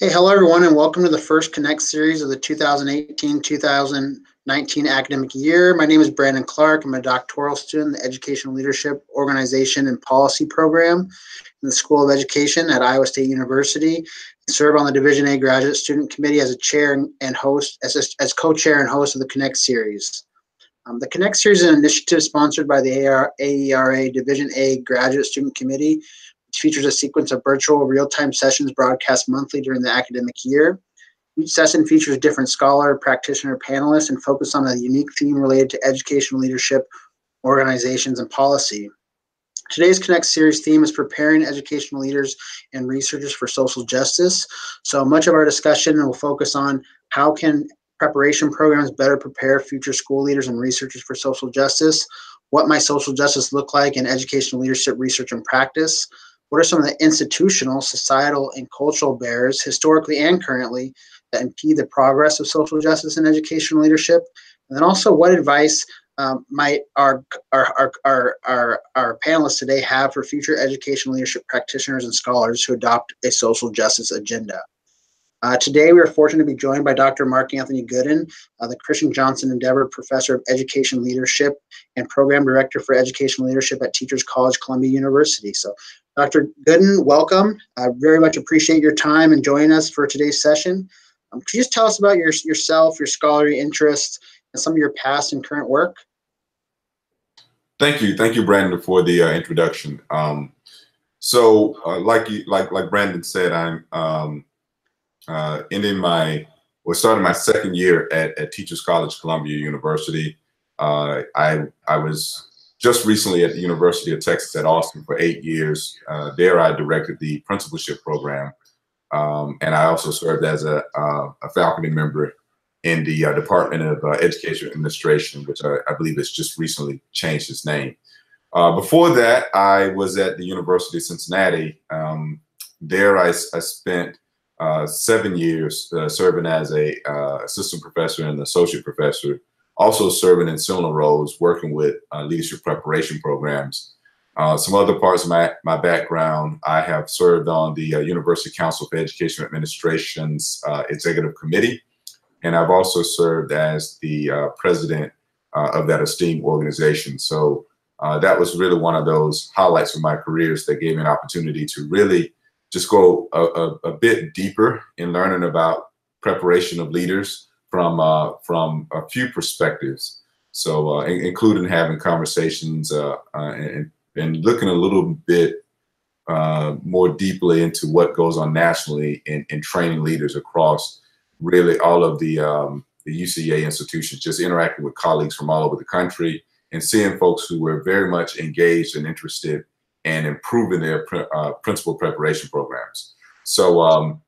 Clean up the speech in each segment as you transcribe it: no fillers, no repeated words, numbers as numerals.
Hey, hello everyone, and welcome to the first Connect series of the 2018-2019 academic year. My name is Brandon Clark. I'm a doctoral student in the Educational Leadership, Organization, and Policy program in the School of Education at Iowa State University. I serve on the Division A Graduate Student Committee as a chair and host, as co-chair and host of the Connect series. The Connect series is an initiative sponsored by the AERA Division A Graduate Student Committee, which features a sequence of virtual real-time sessions broadcast monthly during the academic year. Each session features a different scholar, practitioner, panelist, and focus on a unique theme related to educational leadership, organizations, and policy. Today's Connect series theme is preparing educational leaders and researchers for social justice. So much of our discussion will focus on how can preparation programs better prepare future school leaders and researchers for social justice, what might social justice look like in educational leadership, research, and practice, what are some of the institutional, societal, and cultural barriers, historically and currently, that impede the progress of social justice and educational leadership? And then also, what advice might our panelists today have for future educational leadership practitioners and scholars who adopt a social justice agenda? Today, we are fortunate to be joined by Dr. Mark Anthony Gooden, the Christian Johnson Endeavor Professor of Education Leadership and Program Director for Educational Leadership at Teachers College, Columbia University. So, Dr. Gooden, welcome. I very much appreciate your time and joining us for today's session. Could you just tell us about yourself, your scholarly interests, and some of your past and current work? Thank you, Brandon, for the introduction. Like Brandon said, I'm starting my second year at Teachers College, Columbia University. I was just recently at the University of Texas at Austin for 8 years. There I directed the principalship program, and I also served as a faculty member in the Department of Education Administration, which I believe has just recently changed its name. Before that, I was at the University of Cincinnati. There I spent 7 years serving as a assistant professor and associate professor, also serving in similar roles, working with leadership preparation programs. Some other parts of my background, I have served on the University Council for Education Administration's Executive Committee, and I've also served as the president of that esteemed organization. So that was really one of those highlights of my careers that gave me an opportunity to really just go a bit deeper in learning about preparation of leaders from a few perspectives. So including having conversations and looking a little bit more deeply into what goes on nationally in training leaders across really all of the UCA institutions, just interacting with colleagues from all over the country and seeing folks who were very much engaged and interested in improving their principal preparation programs. So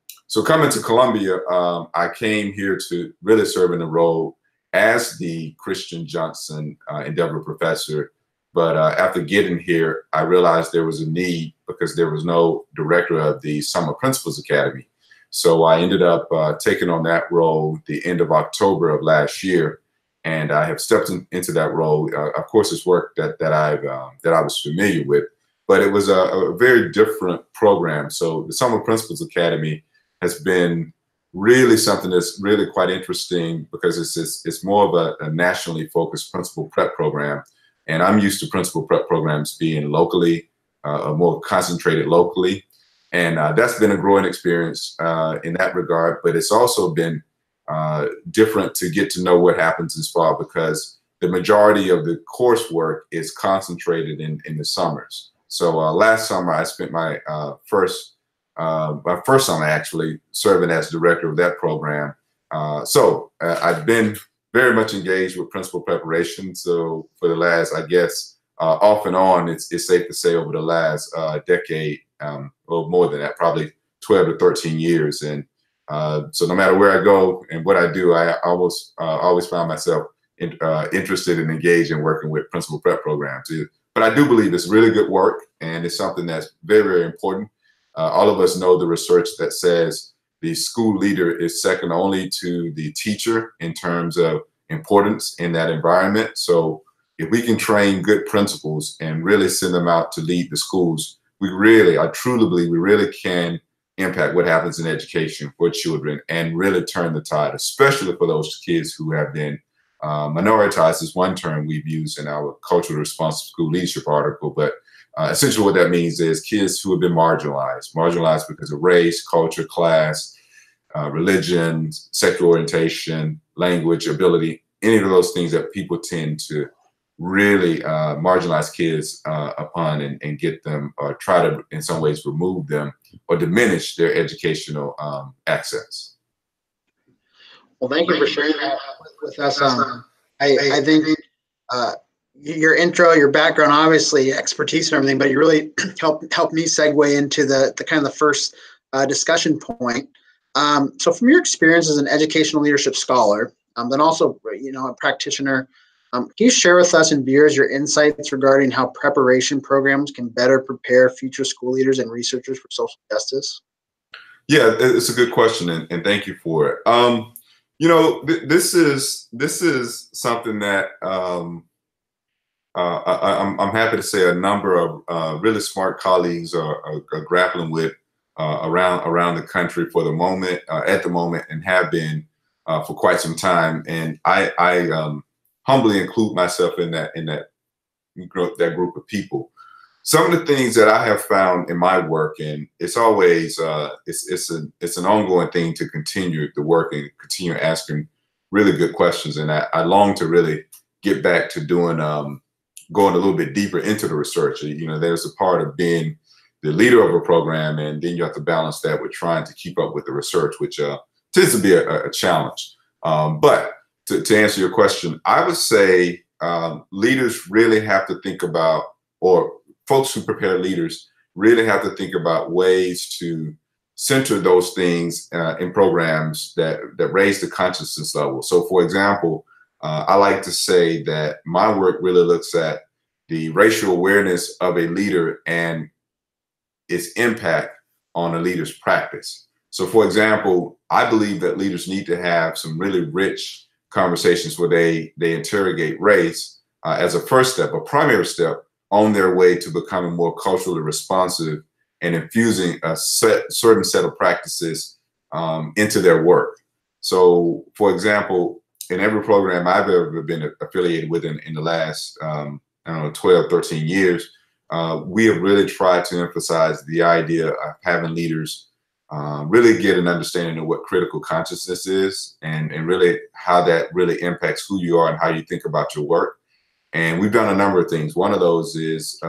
coming to Columbia, I came here to really serve in the role as the Christian Johnson Endeavor Professor. But after getting here, I realized there was a need because there was no director of the Summer Principals Academy. So I ended up taking on that role the end of October of last year, and I have stepped into that role. Of course, it's work that I was familiar with, but it was a very different program. So the Summer Principals Academy has been really something that's really quite interesting because it's more of a nationally focused principal prep program, and I'm used to principal prep programs being locally, more concentrated locally. And that's been a growing experience in that regard, but it's also been different to get to know what happens in fall because the majority of the coursework is concentrated in the summers. So last summer, I spent my first summer actually serving as director of that program. So I've been very much engaged with principal preparation. So for the last, I guess, off and on, it's safe to say over the last decade, or more than that, probably 12 to 13 years. And so no matter where I go and what I do, I almost always find myself interested and engaged in working with principal prep programs. But I do believe it's really good work, and it's something that's very, very important. All of us know the research that says the school leader is second only to the teacher in terms of importance in that environment. So if we can train good principals and really send them out to lead the schools, I truly believe we really can impact what happens in education for children and really turn the tide, especially for those kids who have been minoritized is one term we've used in our culturally responsive school leadership article. But essentially what that means is kids who have been marginalized because of race, culture, class, religion, sexual orientation, language, ability, any of those things that people tend to really marginalize kids upon and get them or try to in some ways remove them or diminish their educational access. Well, thank you for sharing that with us. I think your intro, your background, obviously expertise and everything, but you really helped me segue into the kind of the first discussion point. So from your experience as an educational leadership scholar, then also, a practitioner, can you share with us and viewers your insights regarding how preparation programs can better prepare future school leaders and researchers for social justice? Yeah, it's a good question, and thank you for it. This is something that I'm happy to say a number of really smart colleagues are grappling with around the country at the moment, and have been for quite some time. And I humbly include myself in that group of people. Some of the things that I have found in my work, and it's always it's an ongoing thing to continue the work and continue asking really good questions. And I long to really get back to doing going a little bit deeper into the research. There's a part of being the leader of a program, and then you have to balance that with trying to keep up with the research, which tends to be a challenge. But to answer your question, I would say leaders really have to think about, or folks who prepare leaders really have to think about ways to center those things in programs that raise the consciousness level. So for example, I like to say that my work really looks at the racial awareness of a leader and its impact on a leader's practice. So for example, I believe that leaders need to have some really rich conversations where they interrogate race as a first step, a primary step on their way to becoming more culturally responsive and infusing a certain set of practices into their work. So for example, in every program I've ever been affiliated with in the last, 12, 13 years, we have really tried to emphasize the idea of having leaders really get an understanding of what critical consciousness is and really how that really impacts who you are and how you think about your work. And we've done a number of things. One of those is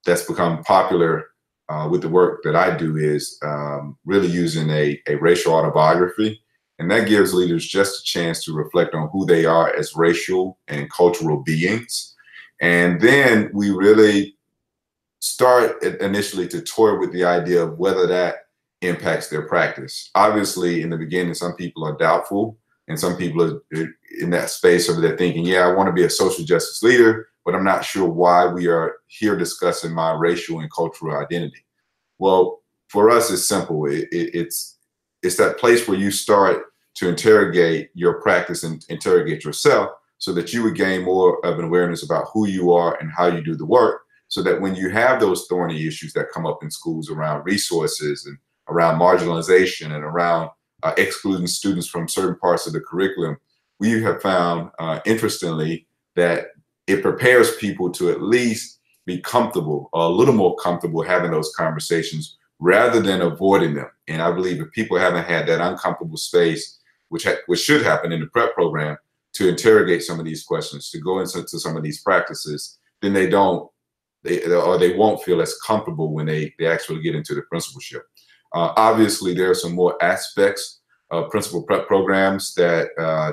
that's become popular with the work that I do is really using a racial autobiography. And that gives leaders just a chance to reflect on who they are as racial and cultural beings. And then we really start initially to toy with the idea of whether that impacts their practice. Obviously, in the beginning, some people are doubtful, and some people are in that space of they're thinking, yeah, I want to be a social justice leader, but I'm not sure why we are here discussing my racial and cultural identity. Well, for us, it's simple. It's that place where you start to interrogate your practice and interrogate yourself so that you would gain more of an awareness about who you are and how you do the work, so that when you have those thorny issues that come up in schools around resources and around marginalization and around excluding students from certain parts of the curriculum, we have found, interestingly, that it prepares people to at least be comfortable or a little more comfortable having those conversations rather than avoiding them. And I believe if people haven't had that uncomfortable space, which should happen in the prep program, to interrogate some of these questions, to go into some of these practices, then they won't feel as comfortable when they actually get into the principalship. Obviously, there are some more aspects of principal prep programs that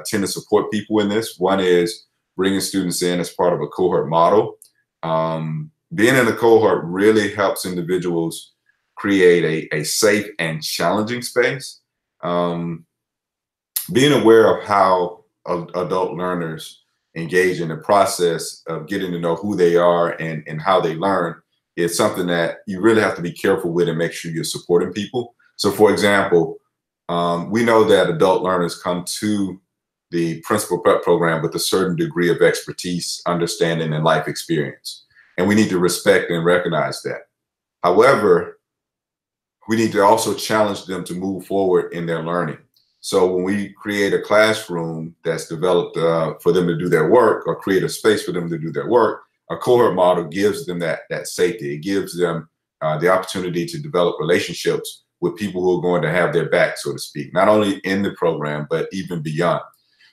tend to support people in this. One is bringing students in as part of a cohort model. Being in a cohort really helps individuals create a safe and challenging space. Being aware of how adult learners engage in the process of getting to know who they are and how they learn is something that you really have to be careful with and make sure you're supporting people. So for example, we know that adult learners come to the principal prep program with a certain degree of expertise, understanding, and life experience. And we need to respect and recognize that. However, we need to also challenge them to move forward in their learning. So when we create a classroom that's developed for them to do their work, or create a space for them to do their work, a cohort model gives them that safety. It gives them the opportunity to develop relationships with people who are going to have their back, so to speak, not only in the program, but even beyond.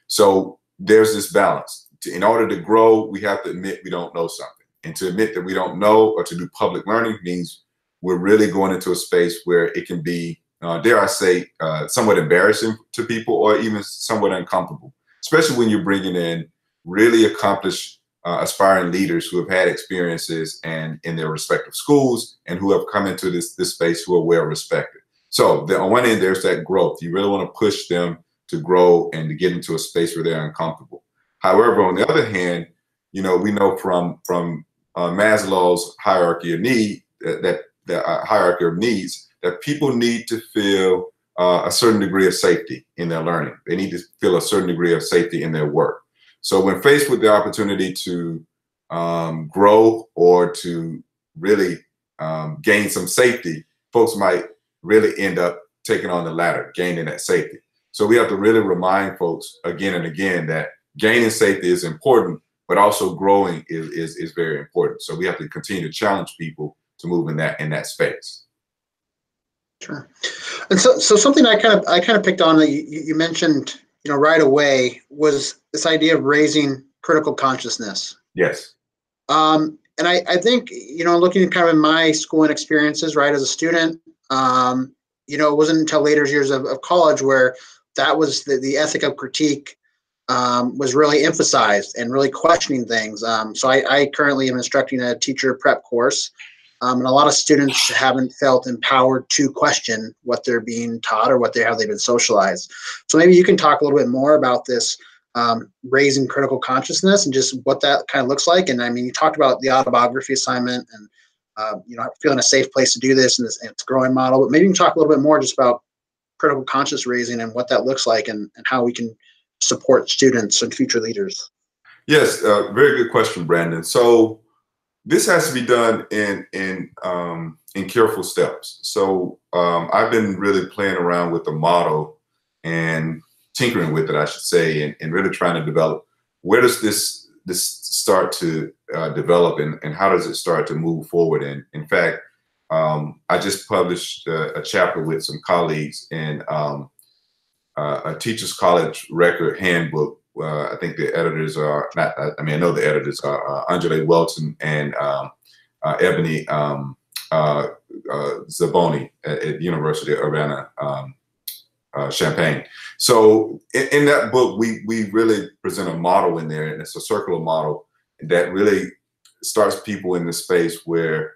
So there's this balance. In order to grow, we have to admit we don't know something. And to admit that we don't know, or to do public learning, means we're really going into a space where it can be, dare I say, somewhat embarrassing to people, or even somewhat uncomfortable, especially when you're bringing in really accomplished aspiring leaders who have had experiences and in their respective schools, and who have come into this space who are well respected. So on one end, there's that growth. You really want to push them to grow and to get into a space where they're uncomfortable. However, on the other hand, we know from Maslow's hierarchy of need, that hierarchy of needs, that people need to feel a certain degree of safety in their learning. They need to feel a certain degree of safety in their work. So when faced with the opportunity to grow, or to really gain some safety, folks might really end up taking on the latter, gaining that safety. So we have to really remind folks again and again that gaining safety is important, but also growing is very important. So we have to continue to challenge people to move in that space. Sure. And so something I kind of picked on that you mentioned, right away, was this idea of raising critical consciousness. Yes. And I think, looking kind of in my schooling experiences, right, as a student, it wasn't until later years of college where that was the ethic of critique was really emphasized, and really questioning things. So I currently am instructing a teacher prep course. And a lot of students haven't felt empowered to question what they're being taught, or how they've been socialized. So maybe you can talk a little bit more about this raising critical consciousness, and just what that kind of looks like. And I mean, you talked about the autobiography assignment, and feeling a safe place to do this, and it's a growing model. But maybe you can talk a little bit more just about critical conscious raising, and what that looks like, and how we can support students and future leaders. Yes, very good question, Brandon. So this has to be done in careful steps. So I've been really playing around with the model, and tinkering with it, I should say, and really trying to develop, where does this start to develop, and how does it start to move forward? And in fact, I just published a chapter with some colleagues in a Teachers College Record Handbook. I think the editors are not, I know the editors are Angela Welton and Ebony Zaboni at University of Urbana Champaign. So in that book, we really present a model in there, and it's a circular model that really starts people in the space where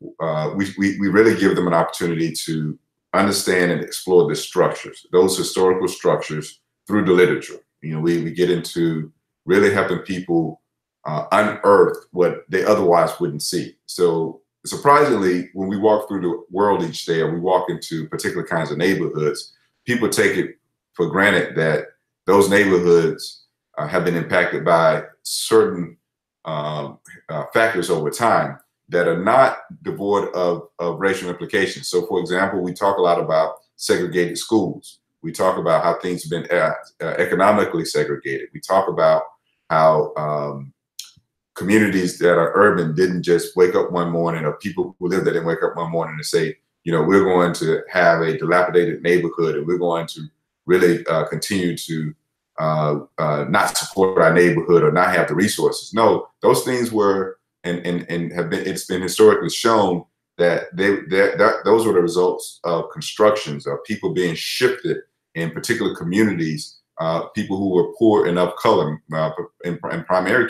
we really give them an opportunity to understand and explore the structures, those historical structures, through the literature. We get into really helping people unearth what they otherwise wouldn't see. So surprisingly, when we walk through the world each day, or we walk into particular kinds of neighborhoods, people take it for granted that those neighborhoods have been impacted by certain factors over time that are not devoid of racial implications. So for example, we talk a lot about segregated schools. We talk about how things have been economically segregated. We talk about how communities that are urban didn't just wake up one morning, or people who live there didn't wake up one morning and say, we're going to have a dilapidated neighborhood, and we're going to really continue to not support our neighborhood, or not have the resources. No, those things were and have been. It's been historically shown that those were the results of constructions, of people being shifted in particular communities, people who were poor and of color, and primarily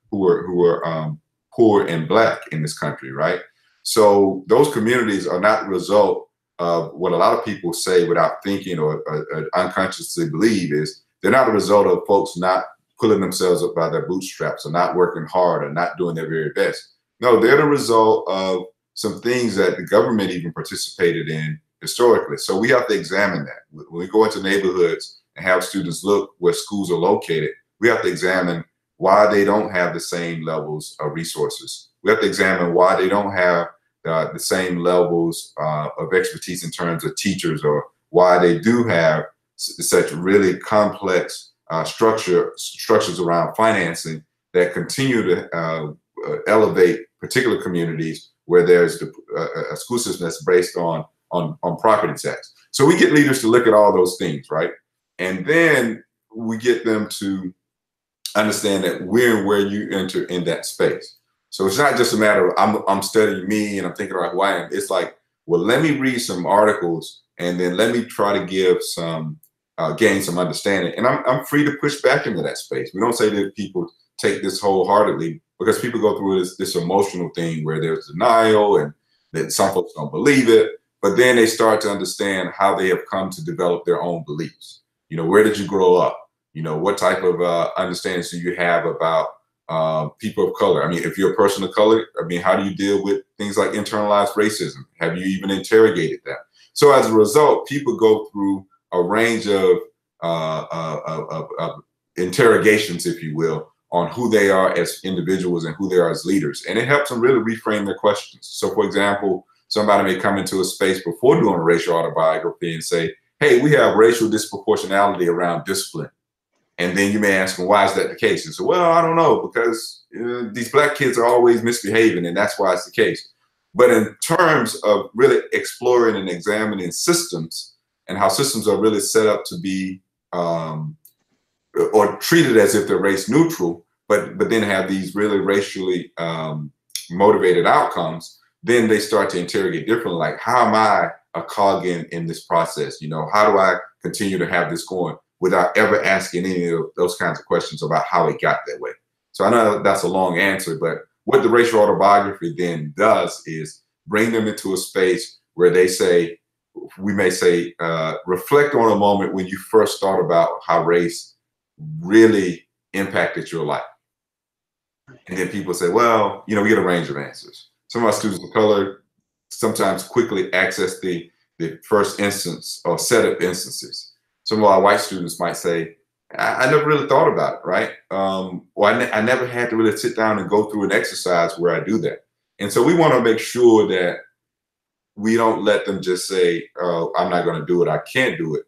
who were poor and Black in this country, right? So those communities are not the result of what a lot of people say without thinking, or unconsciously believe, is they're not a result of folks not pulling themselves up by their bootstraps, or not working hard, or not doing their very best. No, they're the result of some things that the government even participated in historically. So we have to examine that. When we go into neighborhoods and have students look where schools are located, we have to examine why they don't have the same levels of resources. We have to examine why they don't have the same levels of expertise in terms of teachers, or why they do have such really complex structures around financing that continue to elevate particular communities where there's a school system that's based on property tax. So we get leaders to look at all those things, right? And then we get them to understand that where you enter in that space. So it's not just a matter of I'm studying me and I'm thinking about who I am. It's like, well, let me read some articles and then let me try to give some gain some understanding. And I'm free to push back into that space. We don't say that people take this wholeheartedly, because people go through this emotional thing where there's denial and that some folks don't believe it, but then they start to understand how they have come to develop their own beliefs. You know, where did you grow up? You know, what type of understandings do you have about people of color? I mean, if you're a person of color, I mean, how do you deal with things like internalized racism? Have you even interrogated that? So as a result, people go through a range of interrogations, if you will, on who they are as individuals and who they are as leaders. And it helps them really reframe their questions. So for example, somebody may come into a space before doing a racial autobiography and say, hey, we have racial disproportionality around discipline. And then you may ask them, why is that the case? And say, well, I don't know, because these black kids are always misbehaving, and that's why it's the case. But in terms of really exploring and examining systems and how systems are really set up to be or treated as if they're race neutral, but then have these really racially motivated outcomes, then they start to interrogate differently. Like, how am I a cog in this process? You know, how do I continue to have this going without ever asking any of those kinds of questions about how it got that way? So I know that's a long answer, but what the racial autobiography then does is bring them into a space where they say, we may say, reflect on a moment when you first thought about how race really impacted your life. And then people say, well, you know, we get a range of answers. Some of our students of color sometimes quickly access the first instance or set of instances. Some of our white students might say, I never really thought about it, right? Or I never had to really sit down and go through an exercise where I do that. And so we want to make sure that we don't let them just say, oh, I'm not going to do it, I can't do it.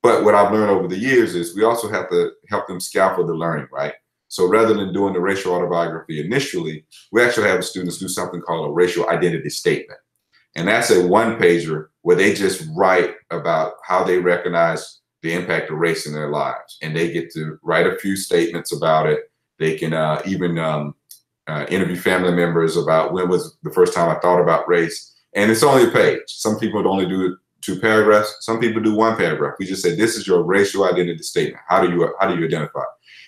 But what I've learned over the years is we also have to help them scaffold the learning, right? So rather than doing the racial autobiography initially, we actually have the students do something called a racial identity statement. And that's a one-pager where they just write about how they recognize the impact of race in their lives. And they get to write a few statements about it. They can even interview family members about when was the first time I thought about race. And it's only a page. Some people only do 2 paragraphs. Some people do 1 paragraph. We just say, this is your racial identity statement. How do you identify?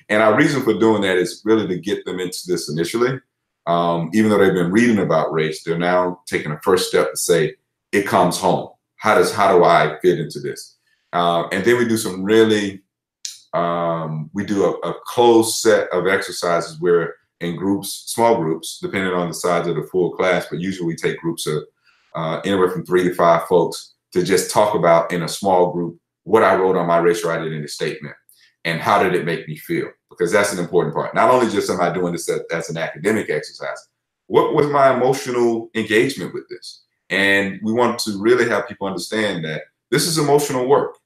And our reason for doing that is really to get them into this initially. Even though they've been reading about race, they're now taking a first step to say, it comes home. How do I fit into this? And then we do some really, we do a closed set of exercises where in groups, small groups, depending on the size of the full class, but usually we take groups of anywhere from 3 to 5 folks to just talk about in a small group what I wrote on my racial identity statement and how did it make me feel? Because that's an important part. Not only just am I doing this as an academic exercise, what was my emotional engagement with this? And we want to really have people understand that this is emotional work.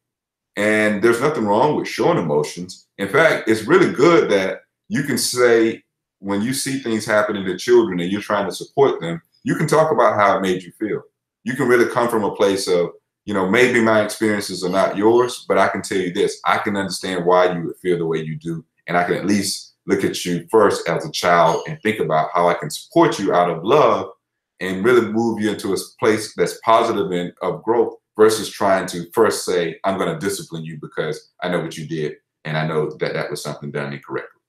And there's nothing wrong with showing emotions. In fact, it's really good that you can say, when you see things happening to children and you're trying to support them, you can talk about how it made you feel. You can really come from a place of, you know, maybe my experiences are not yours, but I can tell you this, I can understand why you would feel the way you do. And I can at least look at you first as a child and think about how I can support you out of love and really move you into a place that's positive and of growth versus trying to first say, I'm going to discipline you because I know what you did. And I know that that was something done incorrectly.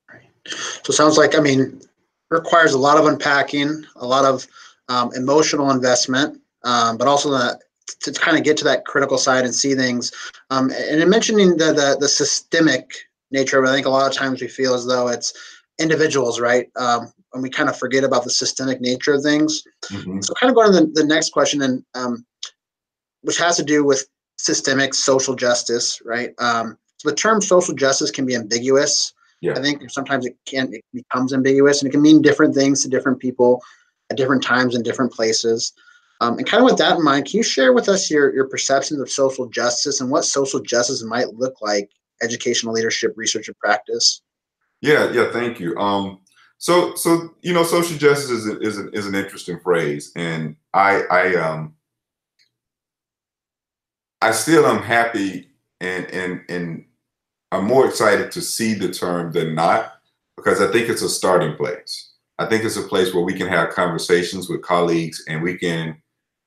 Right. So it sounds like, I mean, requires a lot of unpacking, a lot of emotional investment, but also to kind of get to that critical side and see things. And in mentioning the systemic nature of it, I think a lot of times we feel as though it's individuals, right? And we kind of forget about the systemic nature of things. Mm-hmm. So kind of going to the next question, and which has to do with systemic social justice, right? So the term social justice can be ambiguous. Yeah. I think sometimes it becomes ambiguous, and it can mean different things to different people. at different times and different places. And kind of with that in mind, can you share with us your perceptions of social justice and what social justice might look like, educational leadership, research, and practice? Yeah, thank you. So social justice is an interesting phrase, and I still am happy and I'm more excited to see the term than not, because I think it's a starting place. I think it's a place where we can have conversations with colleagues, and we can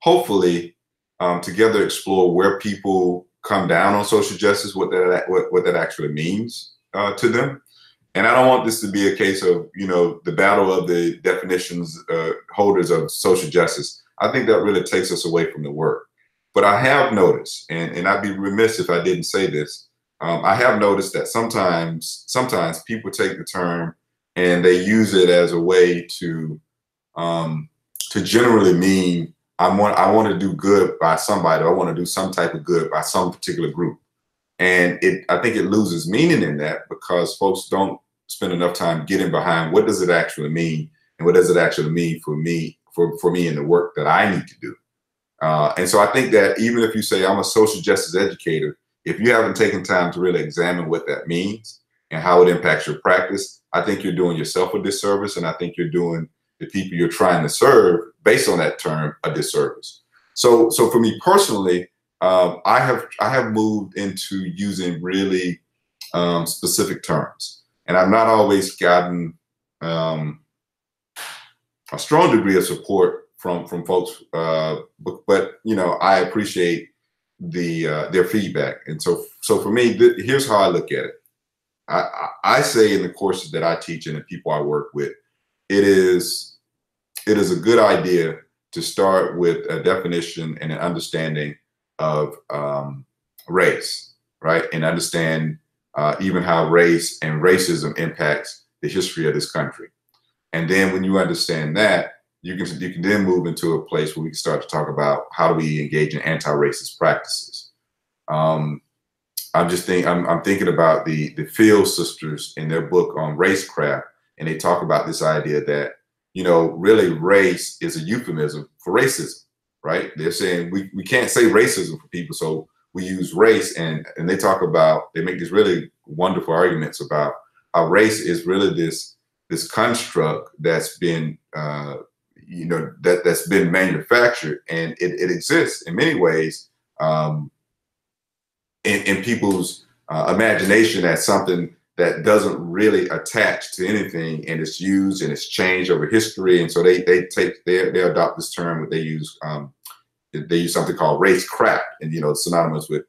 hopefully together explore where people come down on social justice, what that actually means to them. And I don't want this to be a case of, the battle of the definitions holders of social justice. I think that really takes us away from the work. But I have noticed, and I'd be remiss if I didn't say this, I have noticed that sometimes people take the term and they use it as a way to generally mean I want to do good by somebody, or I want to do some type of good by some particular group. And I think it loses meaning in that, because folks don't spend enough time getting behind what does it actually mean, and what does it actually mean for me in the work that I need to do. And so I think that even if you say I'm a social justice educator, if you haven't taken time to really examine what that means and how it impacts your practice, I think you're doing yourself a disservice, and I think you're doing the people you're trying to serve based on that term a disservice. So for me personally, I have moved into using really specific terms, and I've not always gotten a strong degree of support from folks, but I appreciate their feedback. And so for me, here's how I look at it. I say in the courses that I teach and the people I work with, it is a good idea to start with a definition and an understanding of race, right? And understand even how race and racism impacts the history of this country. And then when you understand that, you can then move into a place where we can start to talk about how do we engage in anti-racist practices. I'm thinking about the Field sisters in their book on racecraft, and they talk about this idea that really race is a euphemism for racism, right? They're saying we can't say racism for people, so we use race, and they make these really wonderful arguments about how race is really this construct that's been that's been manufactured, and it exists in many ways in people's imagination as something that doesn't really attach to anything, and it's used and it's changed over history. And so they adopt this term, but they use something called racecraft, and synonymous with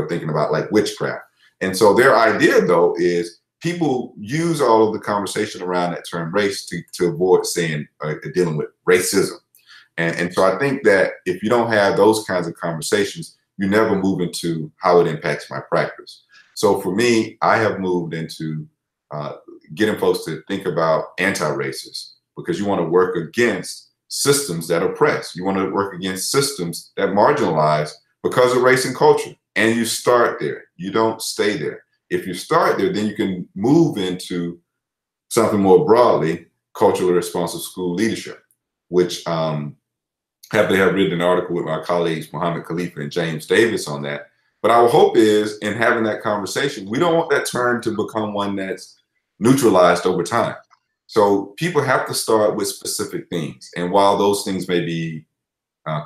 thinking about like witchcraft. And so their idea though is people use all of the conversation around that term race to avoid saying dealing with racism. And so I think that if you don't have those kinds of conversations, you never move into how it impacts my practice. So for me, I have moved into getting folks to think about anti-racist, because you want to work against systems that oppress. You want to work against systems that marginalize because of race and culture. And you start there. You don't stay there. If you start there, then you can move into something more broadly, culturally responsive school leadership, which happily have written an article with my colleagues, Muhammad Khalifa and James Davis, on that. But our hope is, in having that conversation, we don't want that term to become one that's neutralized over time. So people have to start with specific things. And while those things may be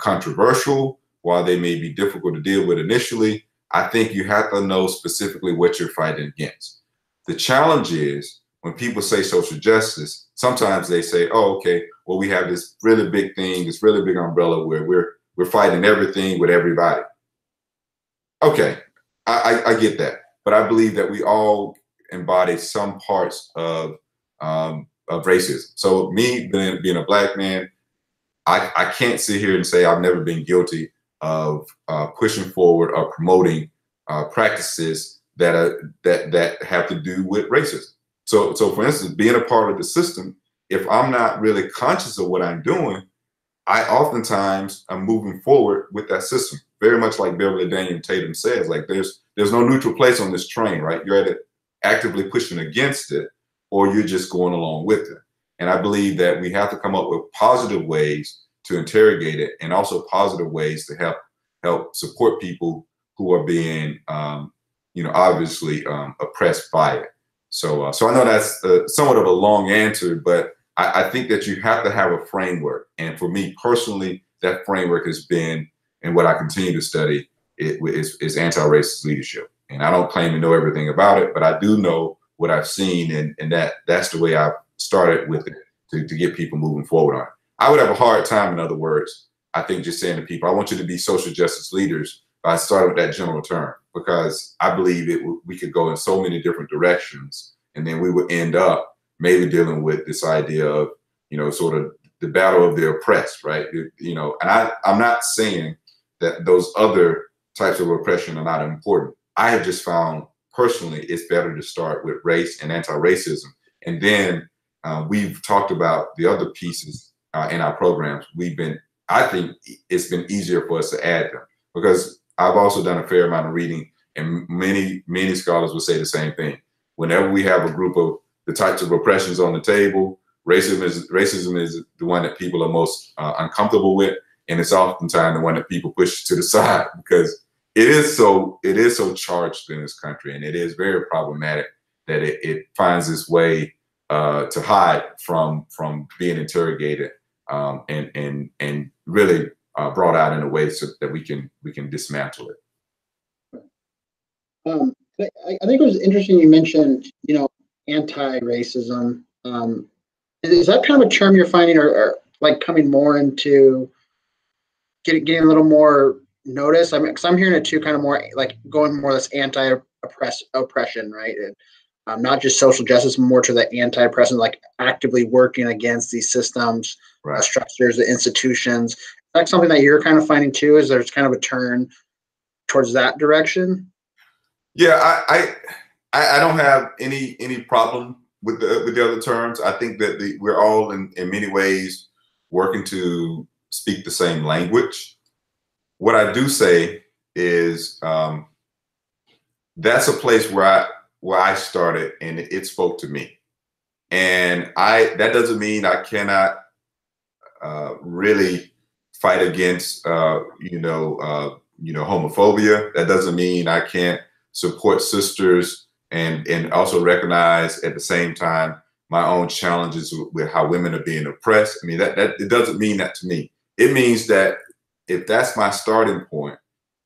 controversial, while they may be difficult to deal with initially, I think you have to know specifically what you're fighting against. The challenge is when people say social justice, sometimes they say, oh, okay, well, we have this really big thing, this really big umbrella where we're fighting everything with everybody. Okay, I get that. But I believe that we all embody some parts of racism. So me being a Black man, I can't sit here and say I've never been guilty of pushing forward or promoting practices that have to do with racism. So for instance, being a part of the system, if I'm not really conscious of what I'm doing, I oftentimes am moving forward with that system. Very much like Beverly Daniel Tatum says, like there's no neutral place on this train, right? You're either actively pushing against it or you're just going along with it. And I believe that we have to come up with positive ways to interrogate it, and also positive ways to help support people who are being, obviously oppressed by it. So I know that's somewhat of a long answer, but I think that you have to have a framework. And for me personally, that framework has been, and what I continue to study, is anti-racist leadership. And I don't claim to know everything about it, but I do know what I've seen, and that's the way I've started with it to get people moving forward on it. I would have a hard time, in other words, I think, just saying to people, I want you to be social justice leaders. But I started with that general term because I believe we could go in so many different directions, and then we would end up maybe dealing with this idea of, sort of the battle of the oppressed, right? And I'm not saying that those other types of oppression are not important. I have just found personally it's better to start with race and anti-racism. And then we've talked about the other pieces in our programs. I think it's been easier for us to add them because I've also done a fair amount of reading, and many scholars will say the same thing. Whenever we have a group of the types of oppressions on the table, racism is the one that people are most uncomfortable with, and it's oftentimes the one that people push to the side because it is so charged in this country, and it is very problematic that it finds its way to hide from being interrogated and really brought out in a way so that we can dismantle it. I think it was interesting you mentioned, anti-racism. Is that kind of a term you're finding, or like coming more into getting a little more notice? I mean, because I'm hearing it too, kind of more like going more this anti-oppression, right? And, not just social justice, more to the anti-oppression, like actively working against these systems, right, structures, the institutions. Is that something that you're kind of finding too? Is there's kind of a turn towards that direction? Yeah, I don't have any problem with the other terms. I think that we're all in many ways working to speak the same language. What I do say is that's a place where I started, and it spoke to me. And that doesn't mean I cannot really fight against homophobia. That doesn't mean I can't support sisters and also recognize at the same time my own challenges with how women are being oppressed. I mean, that it doesn't mean that to me. It means that if that's my starting point,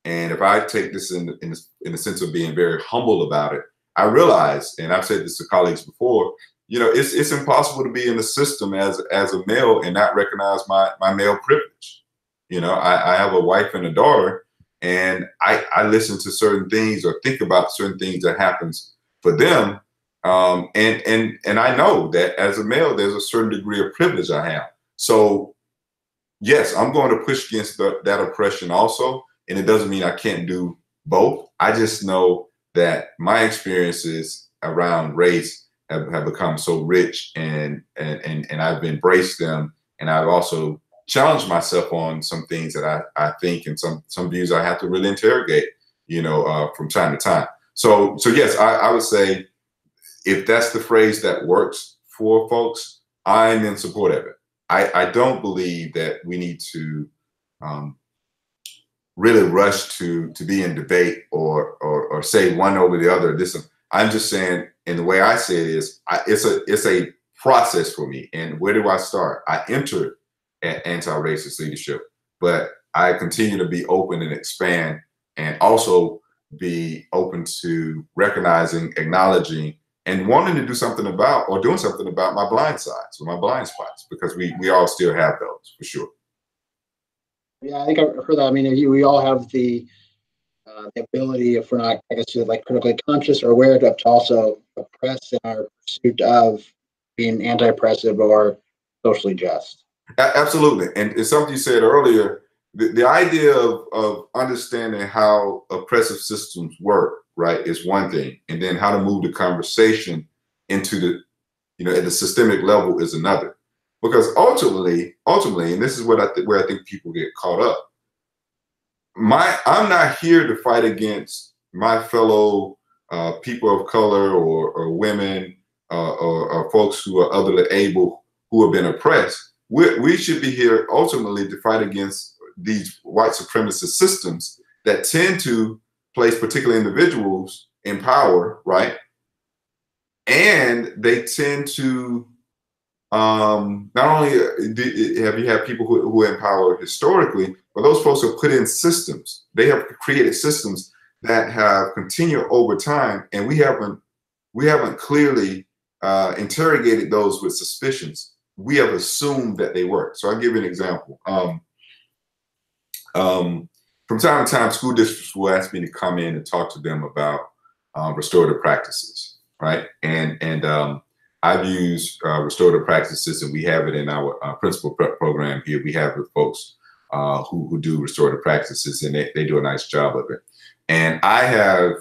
and if I take this in the sense of being very humble about it, I realize, and I've said this to colleagues before, it's impossible to be in the system as a male and not recognize my male privilege. I have a wife and a daughter, and I listen to certain things or think about certain things that happens for them. And I know that as a male, there's a certain degree of privilege I have. So yes, I'm going to push against that oppression also. And it doesn't mean I can't do both. I just know that my experiences around race have become so rich, and I've embraced them. And I've also challenged myself on some things that I think, and some views I have to really interrogate, from time to time. So yes, I would say if that's the phrase that works for folks, I'm in support of it. I don't believe that we need to really rush to be in debate or say one over the other. I'm just saying, and the way I say it is, it's a process for me. And where do I start? I enter at anti-racist leadership, but I continue to be open and expand, and also be open to recognizing, acknowledging, and wanting to do something about, or doing something about, my blind sides or my blind spots, because we all still have those, for sure. Yeah, I think I've heard that. I mean, we all have the ability, if we're not, I guess, like critically conscious or aware, to also oppress in our pursuit of being anti-oppressive or socially just. Absolutely. And it's something you said earlier, the idea of understanding how oppressive systems work, right, is one thing. And then how to move the conversation into at the systemic level is another. Because ultimately, and this is where I think people get caught up. I'm not here to fight against my fellow people of color or women or folks who are otherly able, who have been oppressed. We should be here ultimately to fight against these white supremacist systems that tend to place particular individuals in power, right? And they tend to not only have you had people who are in power historically, but those folks have put in systems. They have created systems that have continued over time, and we haven't clearly interrogated those with suspicions. We have assumed that they work. So I'll give you an example. From time to time, school districts will ask me to come in and talk to them about restorative practices, right? And I've used restorative practices, and we have it in our principal prep program here. We have the folks who do restorative practices, and they do a nice job of it. And I have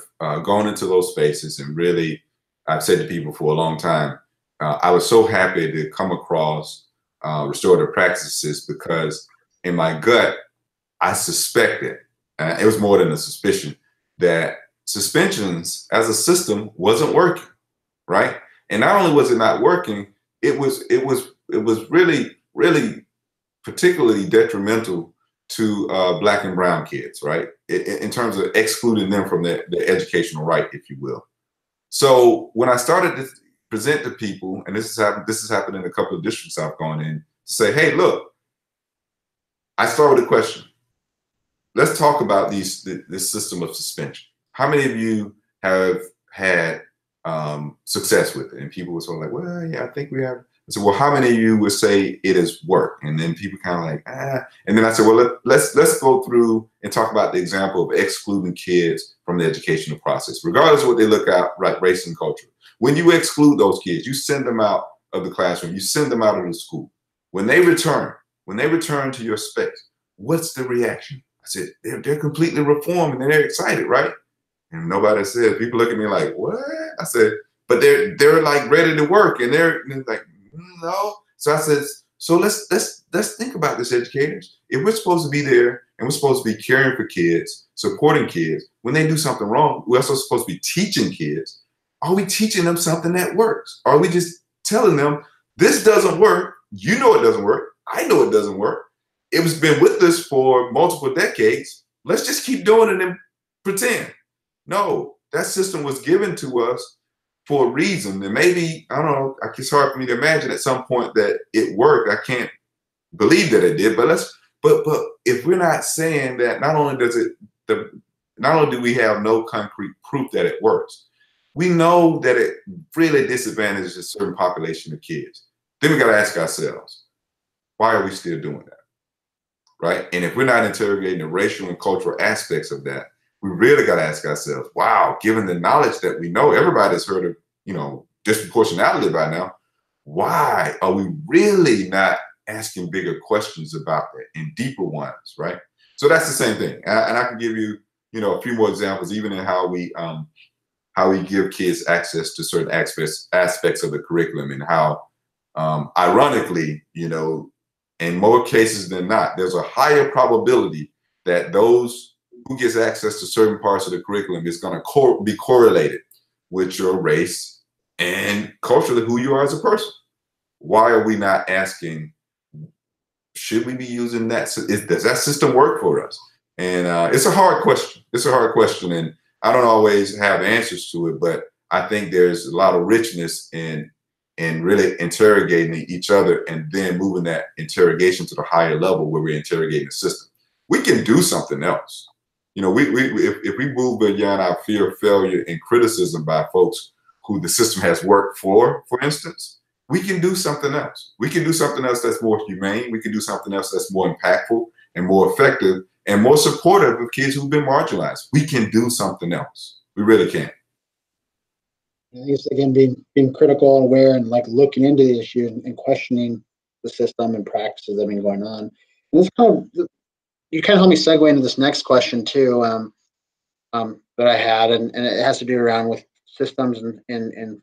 gone into those spaces and really, I've said to people for a long time, I was so happy to come across restorative practices, because in my gut, I suspected, it was more than a suspicion, that suspensions as a system wasn't working, right? And not only was it not working, it was really, really particularly detrimental to Black and brown kids, right? In terms of excluding them from their educational right, if you will. So when I started to present to people, and this has happened in a couple of districts I've gone in, to say, hey, look, I start with a question. Let's talk about this system of suspension. How many of you have had success with it? And people were sort of like, well, yeah, I think we have. I said, well, how many of you would say it has worked? And then people kind of like, ah. And then I said, well, let's go through and talk about the example of excluding kids from the educational process, regardless of what they look at, right, race and culture. When you exclude those kids, you send them out of the classroom, you send them out of the school. When they return to your space, what's the reaction? I said, they're completely reformed and they're excited, right? And nobody said, people look at me like, what? I said, but they're like ready to work, and they're like, no. So I said, so let's think about this, educators. If we're supposed to be there and we're supposed to be caring for kids, supporting kids, when they do something wrong, we're also supposed to be teaching kids. Are we teaching them something that works? Are we just telling them this doesn't work? You know it doesn't work. I know it doesn't work. It's been with us for multiple decades. Let's just keep doing it and pretend. No, that system was given to us for a reason. And maybe, I don't know, it's hard for me to imagine at some point that it worked. I can't believe that it did, but if we're not saying that, not only do we have no concrete proof that it works, we know that it really disadvantages a certain population of kids. Then we got to ask ourselves, why are we still doing that? Right? And if we're not interrogating the racial and cultural aspects of that, we really got to ask ourselves, wow, given the knowledge that we know, everybody's heard of, disproportionality by now, why are we really not asking bigger questions about that and deeper ones, right? So that's the same thing. And I can give you, a few more examples, even in how we give kids access to certain aspects of the curriculum, and how, ironically, in more cases than not, there's a higher probability that those who gets access to certain parts of the curriculum is going to be correlated with your race and culturally who you are as a person. Why are we not asking, should we be using that? Does that system work for us? And it's a hard question. It's a hard question. And I don't always have answers to it, but I think there's a lot of richness in really interrogating each other, and then moving that interrogation to the higher level where we're interrogating the system. We can do something else. If we move beyond our fear of failure and criticism by folks who the system has worked for instance, we can do something else. We can do something else that's more humane. We can do something else that's more impactful and more effective and more supportive of kids who've been marginalized. We can do something else. We really can. I think it's, again, being critical and aware, and like looking into the issue and questioning the system and practices that have been going on. And this you kind of helped me segue into this next question too, that I had, and it has to do around with systems in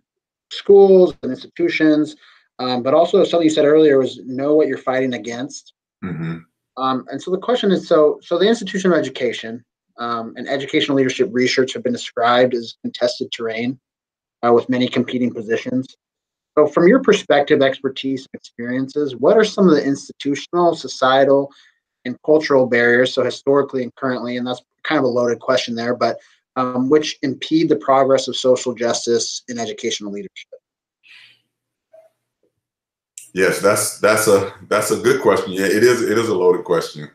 schools and institutions, but also something you said earlier was know what you're fighting against. Mm-hmm. And so the question is, so the institution of education and educational leadership research have been described as contested terrain with many competing positions. So from your perspective, expertise, and experiences, what are some of the institutional, societal, and cultural barriers, so historically and currently, and that's kind of a loaded question there, but which impede the progress of social justice in educational leadership? Yes, that's a good question. Yeah, it is a loaded question.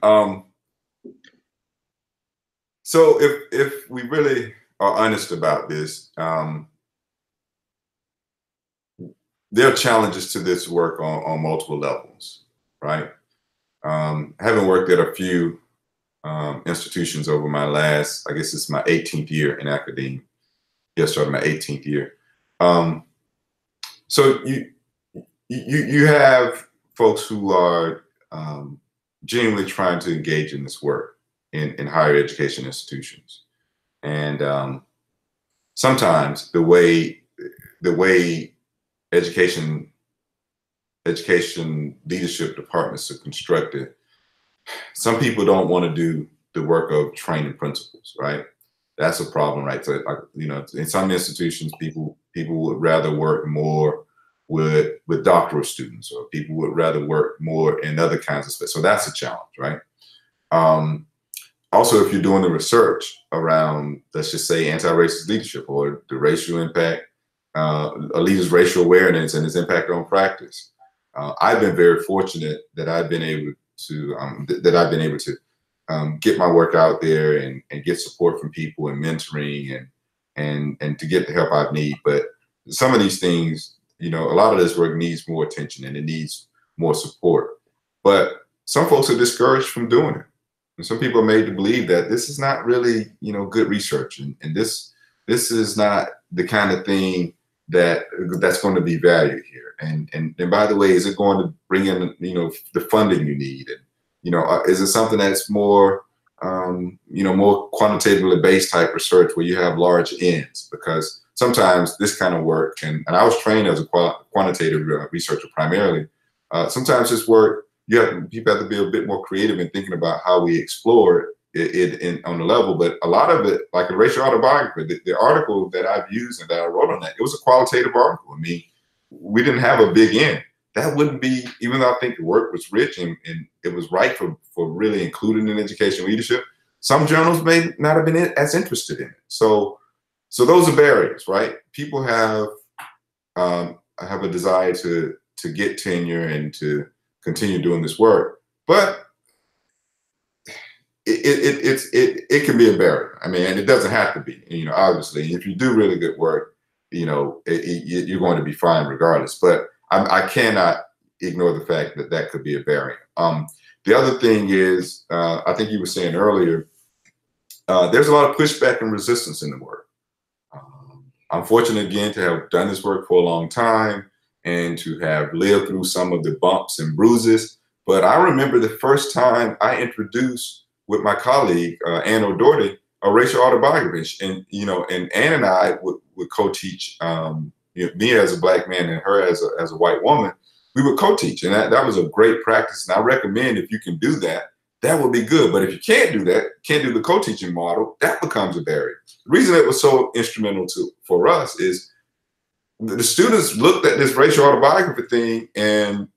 So if we really are honest about this, there are challenges to this work on multiple levels, right? Having worked at a few institutions over my last, I guess it's my 18th year in academia. Yes, started my 18th year. So you have folks who are genuinely trying to engage in this work in higher education institutions, and sometimes the way education leadership departments are constructed, some people don't want to do the work of training principals, right? That's a problem, right? So, in some institutions, people would rather work more with doctoral students, or people would rather work more in other kinds of space. So that's a challenge, right? Also, if you're doing the research around, let's just say, anti-racist leadership or the racial impact, a leader's racial awareness and its impact on practice, I've been very fortunate that I've been able to get my work out there and get support from people and mentoring and to get the help I need. But some of these things, a lot of this work needs more attention and it needs more support. But some folks are discouraged from doing it. And some people are made to believe that this is not really, good research, and this is not the kind of thing that's going to be valued here. And by the way, is it going to bring in, the funding you need? And, is it something that's more, more quantitatively based type research where you have large ends? Because sometimes this kind of work, and I was trained as a quantitative researcher primarily, sometimes this work, people have to be a bit more creative in thinking about how we explore it on the level. But a lot of it, like a racial autobiography, the article that I've used and that I wrote on that, it was a qualitative article. I mean, we didn't have a big end. That wouldn't be, even though I think the work was rich and it was right for really including in education leadership, some journals may not have been as interested in it. So those are barriers, right? People have a desire to get tenure and to continue doing this work, but it can be a barrier. I mean, and it doesn't have to be, obviously. If you do really good work, you're going to be fine regardless. But I cannot ignore the fact that could be a barrier. The other thing is, I think you were saying earlier, there's a lot of pushback and resistance in the work. I'm fortunate again to have done this work for a long time and to have lived through some of the bumps and bruises. But I remember the first time I introduced with my colleague, Ann O'Doherty, a racial autobiography. And, and Ann and I would co-teach, me as a Black man and her as a white woman, we would co-teach. And that was a great practice. And I recommend, if you can do that, that would be good. But if you can't do that, can't do the co-teaching model, that becomes a barrier. The reason it was so instrumental for us is the students looked at this racial autobiography thing, and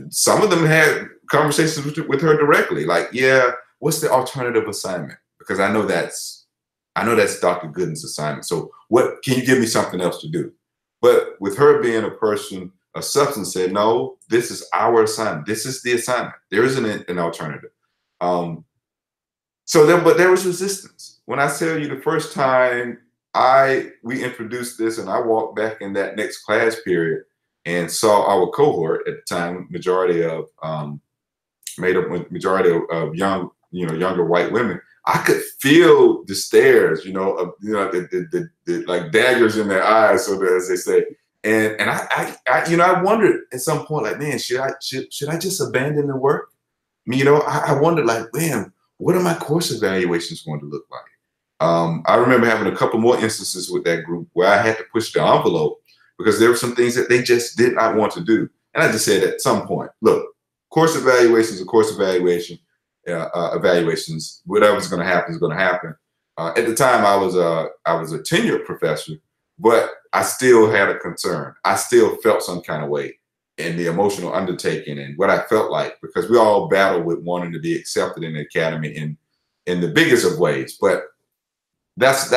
some of them had conversations with her directly, like, yeah, what's the alternative assignment? Because I know that's Dr. Gooden's assignment. So what, can you give me something else to do? But with her being a person of substance, said, no, this is our assignment. This is the assignment. There isn't an alternative. But there was resistance. When I tell you the first time we introduced this and I walked back in that next class period and saw our cohort at the time, majority of younger white women, I could feel the stares, the like daggers in their eyes, so that, as they say. And I wondered at some point, like, man, should I just abandon the work? I mean, I wondered, like, man, what are my course evaluations going to look like? I remember having a couple more instances with that group where I had to push the envelope because there were some things that they just did not want to do. And I just said at some point, look, course evaluations are course evaluations. Whatever's going to happen is going to happen. At the time, I was a tenured professor, but I still had a concern. I still felt some kind of way in the emotional undertaking and what I felt like, because we all battle with wanting to be accepted in the academy in the biggest of ways. But that's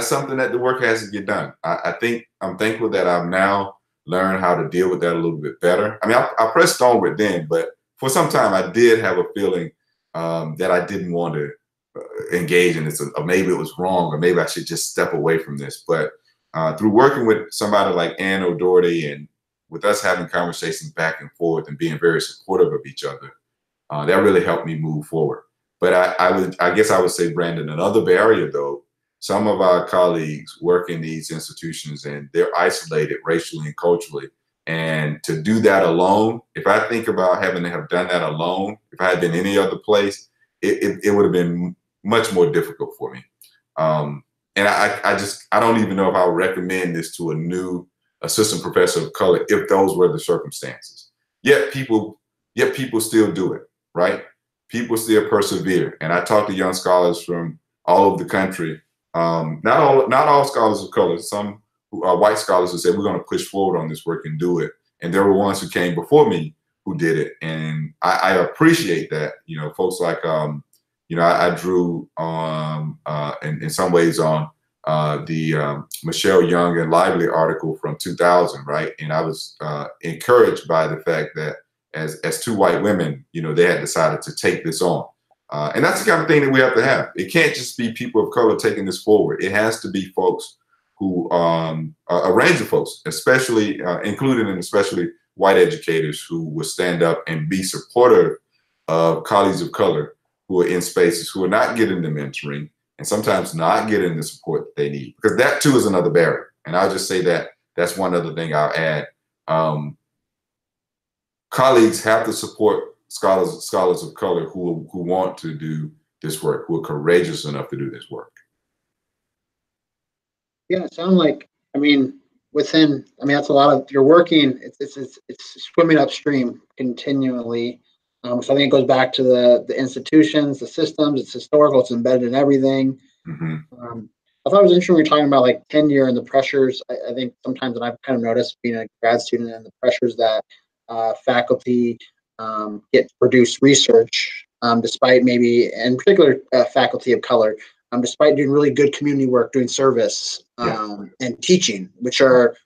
something that the work has to get done. I think I'm thankful that I've now learned how to deal with that a little bit better. I mean, I pressed on with then, but for some time I did have a feeling that I didn't want to engage in this, or maybe it was wrong, or maybe I should just step away from this. But through working with somebody like Ann O'Doherty, and with us having conversations back and forth and being very supportive of each other, that really helped me move forward. But I guess I would say, Brandon, another barrier though, some of our colleagues work in these institutions and they're isolated racially and culturally. And to do that alone, if I think about having to have done that alone, if I had been any other place, it would have been much more difficult for me. And I don't even know if I would recommend this to a new assistant professor of color if those were the circumstances. Yet people still do it, right? People still persevere. And I talk to young scholars from all over the country. Not all scholars of color. Some who are white scholars who said, we're going to push forward on this work and do it. And there were ones who came before me who did it. And I appreciate that, folks like, I drew on, in some ways on the Michelle Young and Lively article from 2000, right? And I was encouraged by the fact that as two white women, they had decided to take this on. And that's the kind of thing that we have to have. It can't just be people of color taking this forward. It has to be folks who, a range of folks, especially, including and especially white educators, who will stand up and be supportive of colleagues of color who are in spaces who are not getting the mentoring and sometimes not getting the support that they need, because that too is another barrier. And I'll just say that that's one other thing I'll add. Colleagues have to support scholars of color who want to do this work, who are courageous enough to do this work. Yeah, it sounds like, that's a lot of, you're working, it's swimming upstream continually. So I think it goes back to the institutions, the systems, it's historical, it's embedded in everything. Mm-hmm. I thought it was interesting when you're talking about like tenure and the pressures. I think sometimes, and I've kind of noticed being a grad student, and the pressures that faculty get to produce research, despite maybe, in particular, faculty of color, despite doing really good community work, doing service, and teaching, which are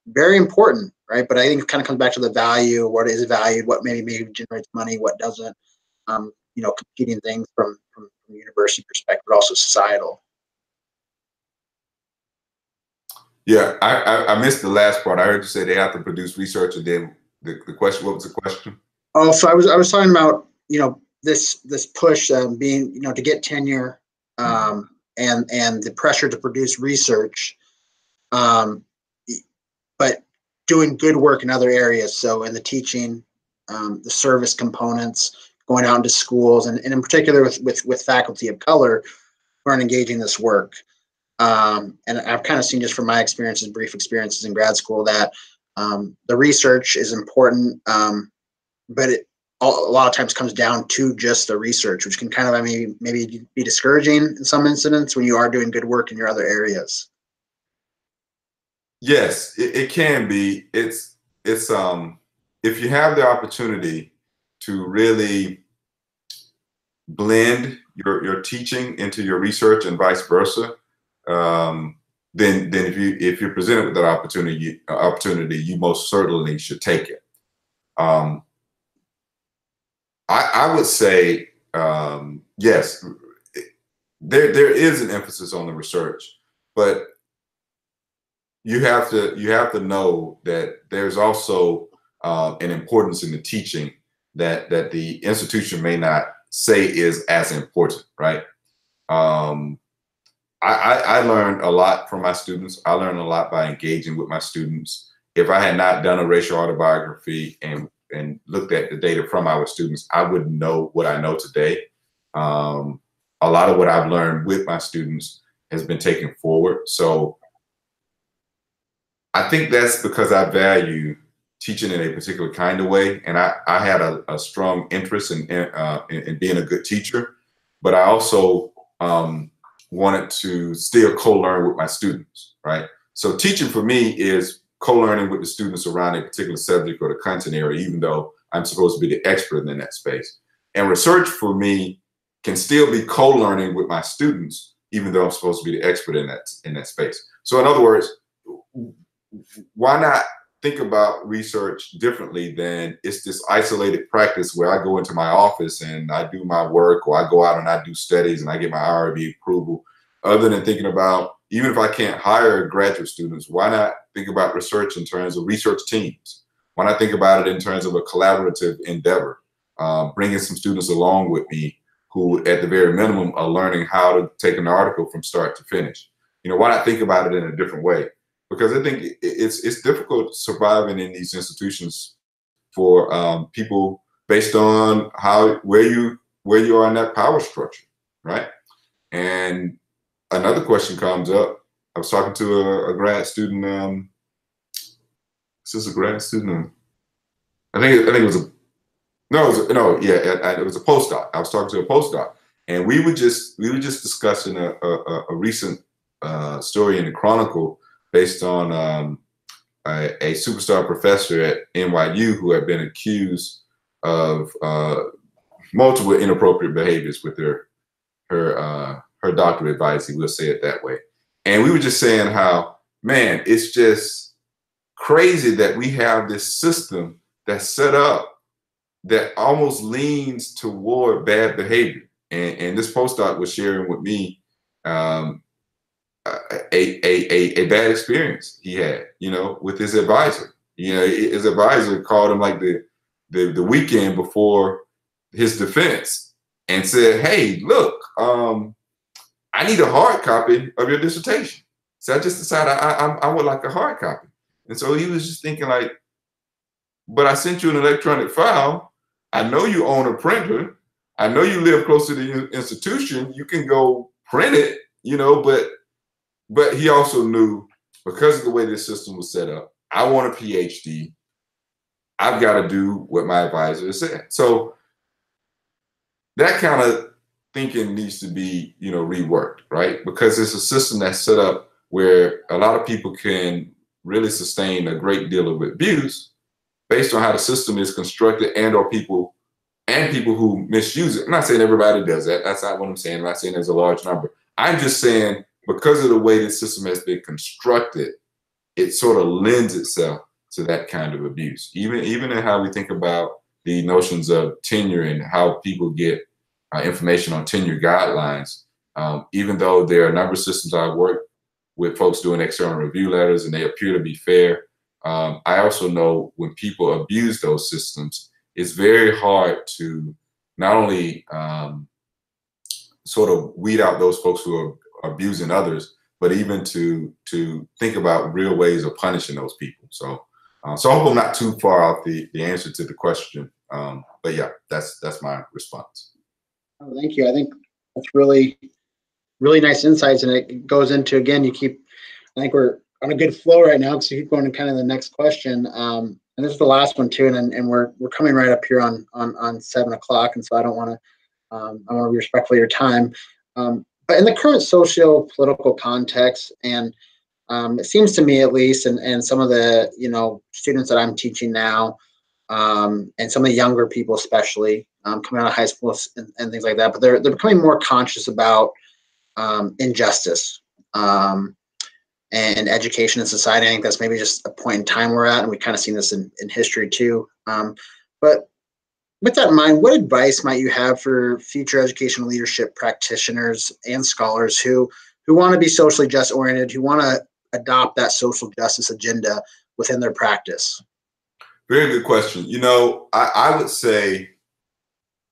very important, right? But I think it kind of comes back to the value, what is valued, what maybe generates money, what doesn't, competing things from a university perspective, but also societal. Yeah, I missed the last part. I heard you say they have to produce research, and then the question, what was the question? Oh, so I was talking about, this push being, to get tenure, and the pressure to produce research, but doing good work in other areas. So in the teaching, the service components, going out into schools, and in particular with faculty of color who aren't engaging this work. And I've kind of seen, just from my experiences, brief experiences in grad school, that the research is important, but it a lot of times comes down to just the research, which can kind of, maybe be discouraging in some incidents when you are doing good work in your other areas. Yes, it can be. It's if you have the opportunity to really blend your teaching into your research and vice versa, then if you're presented with that opportunity, you most certainly should take it. I would say yes, there is an emphasis on the research, but you have to know that there's also an importance in the teaching that the institution may not say is as important, right? I learned a lot from my students. I learned a lot by engaging with my students. If I had not done a racial autobiography and looked at the data from our students, I wouldn't know what I know today. A lot of what I've learned with my students has been taken forward. So I think that's because I value teaching in a particular kind of way. And I had a strong interest in being a good teacher, but I also wanted to still co-learn with my students, right? So teaching for me is co-learning with the students around a particular subject or the content area, even though I'm supposed to be the expert in that space. And research for me can still be co-learning with my students, even though I'm supposed to be the expert in that space. So in other words, why not think about research differently than it's this isolated practice where I go into my office and I do my work, or I go out and I do studies and I get my IRB approval, other than thinking about, even if I can't hire graduate students, why not think about research in terms of research teams? Why not think about it in terms of a collaborative endeavor, bringing some students along with me who at the very minimum are learning how to take an article from start to finish. You know, why not think about it in a different way? Because I think it's difficult surviving in these institutions for people based on where you are in that power structure, right? And another question comes up. I was talking to a grad student. Is this a grad student? I think it was it was a postdoc. I was talking to a postdoc, and we were just discussing a recent story in the Chronicle based on a superstar professor at NYU who had been accused of multiple inappropriate behaviors with her doctorate advisee. We'll say it that way. And we were just saying how, man, it's just crazy that we have this system that's set up that almost leans toward bad behavior. And this postdoc was sharing with me a bad experience he had, you know, with his advisor. You know, his advisor called him like the weekend before his defense and said, "Hey, look, I need a hard copy of your dissertation." So I just decided I would like a hard copy. And so he was just thinking like, "But I sent you an electronic file. I know you own a printer. I know you live close to the institution. You can go print it, you know, but he also knew, because of the way this system was set up, I want a PhD. I've got to do what my advisor said." So that kind of thinking needs to be, you know, reworked, right? Because it's a system that's set up where a lot of people can really sustain a great deal of abuse based on how the system is constructed, and or people who misuse it. I'm not saying everybody does that. That's not what I'm saying. I'm not saying there's a large number. I'm just saying, because of the way the system has been constructed, it sort of lends itself to that kind of abuse. Even in how we think about the notions of tenure and how people get information on tenure guidelines, even though there are a number of systems I've worked with folks doing external review letters and they appear to be fair, I also know when people abuse those systems, it's very hard to not only sort of weed out those folks who are abusing others, but even to think about real ways of punishing those people. So I hope I'm not too far off the answer to the question. But yeah, that's my response. Oh, thank you. I think that's really nice insights, and it goes into, again, I think we're on a good flow right now, because you keep going to kind of the next question. And this is the last one too, and we're coming right up here on 7 o'clock, and so I don't want to I want to be respectful of your time. But in the current socio-political context, and it seems to me, at least, and some of the, you know, students that I'm teaching now, and some of the younger people, especially coming out of high school and things like that, but they're becoming more conscious about injustice and education in society. I think that's maybe just a point in time we're at, and we've kind of seen this in history too. But with that in mind, what advice might you have for future educational leadership practitioners and scholars who want to be socially just oriented, who want to adopt that social justice agenda within their practice? Very good question. You know, I would say,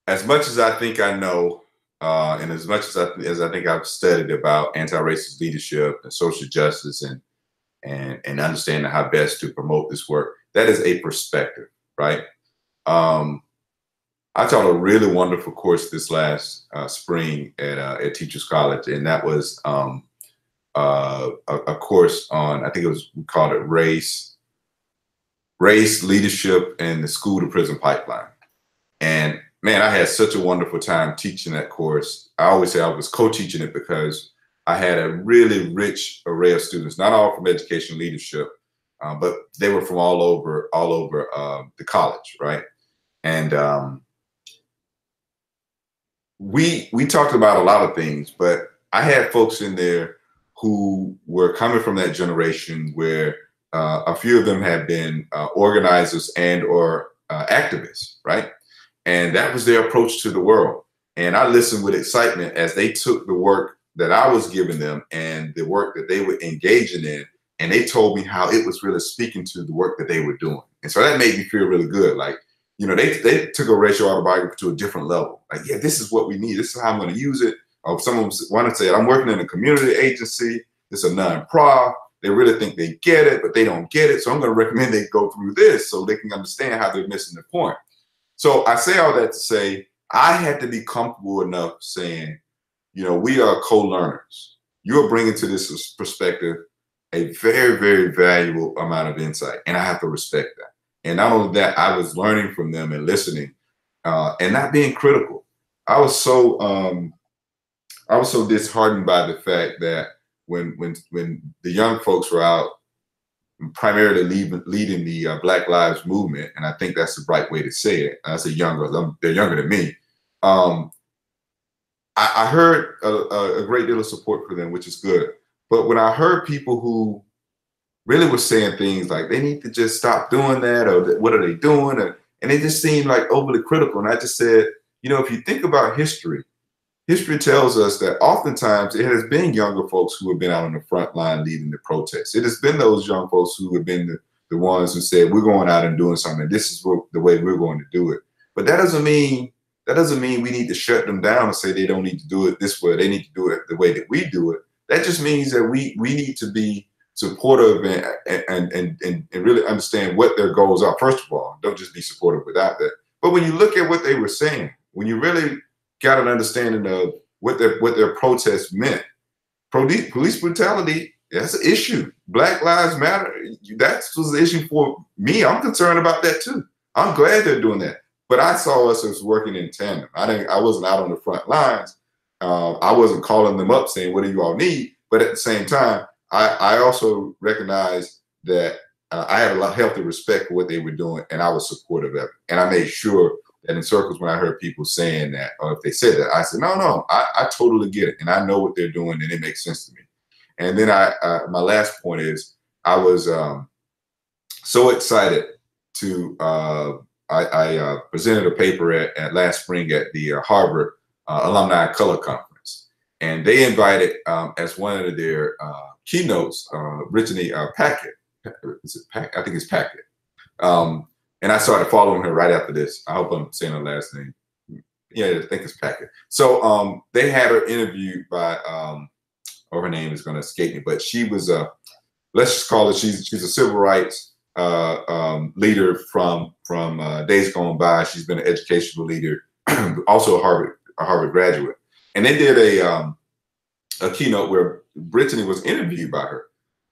as much as I think I know, and as much as I think I've studied about anti-racist leadership and social justice and understanding how best to promote this work, that is a perspective, right? I taught a really wonderful course this last spring at Teachers College, and that was a course on, I think we called it race, leadership, and the school to prison pipeline. And man, I had such a wonderful time teaching that course. I always say I was co-teaching it because I had a really rich array of students, not all from education leadership, but they were from all over the college, right? And we talked about a lot of things, but I had folks in there who were coming from that generation where a few of them had been organizers and or activists, right? And that was their approach to the world. And I listened with excitement as they took the work that I was giving them and the work that they were engaging in, and they told me how it was really speaking to the work that they were doing. And so that made me feel really good. Like, you know, they took a racial autobiography to a different level. Like, yeah, this is what we need. This is how I'm going to use it. Or someone wanted to say, I'm working in a community agency. It's a non-profit. They really think they get it, but they don't get it. So I'm going to recommend they go through this so they can understand how they're missing the point. So I say all that to say, I had to be comfortable enough saying, you know, we are co-learners. You're bringing to this perspective a very, very valuable amount of insight, and I have to respect that. And not only that, I was learning from them and listening, and not being critical. I was so disheartened by the fact that when the young folks were out, primarily leading the Black Lives Movement, and I think that's the right way to say it. I say younger; they're younger than me. I heard a great deal of support for them, which is good. But when I heard people who really were saying things like they need to just stop doing that, or what are they doing, and they just seemed like overly critical. And I just said, you know, if you think about history, history tells us that oftentimes it has been younger folks who have been out on the front line leading the protests. It has been those young folks who have been the ones who said, we're going out and doing something. This is the way we're going to do it. But that doesn't mean we need to shut them down and say they don't need to do it this way. They need to do it the way that we do it. That just means that we need to be supportive and really understand what their goals are. First of all, don't just be supportive without that. But when you look at what they were saying, when you really got an understanding of what their protests meant, police brutality, that's an issue. Black Lives Matter, that was the issue for me. I'm concerned about that too. I'm glad they're doing that. But I saw us as working in tandem. I wasn't out on the front lines. I wasn't calling them up saying, what do you all need? But at the same time, I also recognized that I had a lot of healthy respect for what they were doing, and I was supportive of it. And I made sure that in circles when I heard people saying that, or if they said that, I said, no, I totally get it. And I know what they're doing, and it makes sense to me. And then my last point is, I was so excited to, I presented a paper at last spring at the Harvard Alumni Color Conference. And they invited, as one of their keynotes, Brittany Packett. Is it Packett? I think it's Packett. And I started following her right after this. I hope I'm saying her last name. Yeah, I think it's Packett. So they had her interviewed by, or her name is going to escape me, but she was let's just call it, she's a civil rights leader from days gone by. She's been an educational leader, also a Harvard graduate. And they did a keynote where Brittany was interviewed by her.